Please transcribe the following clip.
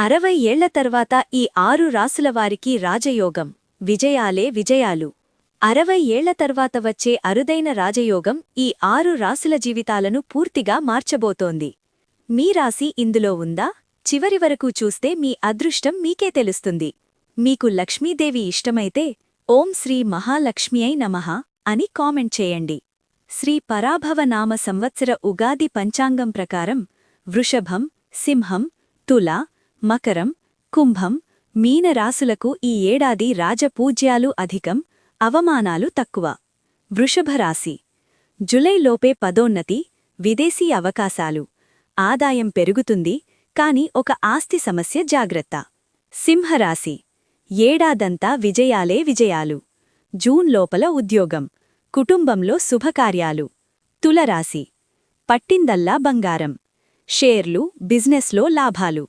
60 ఏళ్ల తర్వాత ఈ 6 రాసులవారికి రాజయోగం విజయాలే విజయాలు. 60 ఏళ్ల తర్వాత వచ్చే అరుదైన రాజయోగం ఈ 6 రాసుల జీవితాలను పూర్తిగా మార్చబోతోంది. మీ రాశి ఇందులో ఉందా? చివరి వరకు చూస్తే మీ అదృష్టం మీకే తెలుస్తుంది. మీకు లక్ష్మీదేవి ఇష్టమైతే ఓం శ్రీ మహాలక్ష్మియై నమః అని కామెంట్ చేయండి. శ్రీ పరాభవ నామ సంవత్సర ఉగాది పంచాంగం ప్రకారం వృషభం, సింహం, తుల, మకరం, కుంభం, మీన రాసులకు ఈ ఏడాది రాజపూజ్యాలు అధికం, అవమానాలు తక్కువ. వృషభరాశి జులైలోపే పదోన్నతి, విదేశీ అవకాశాలు, ఆదాయం పెరుగుతుంది, కాని ఒక ఆస్తి సమస్య జాగ్రత్త. సింహరాశి ఏడాదంతా విజయాలే విజయాలు. జూన్ లోపల ఉద్యోగం, కుటుంబంలో శుభకార్యాలు. తులరాశి పట్టిందల్లా బంగారం, షేర్లు, బిజినెస్లో లాభాలు.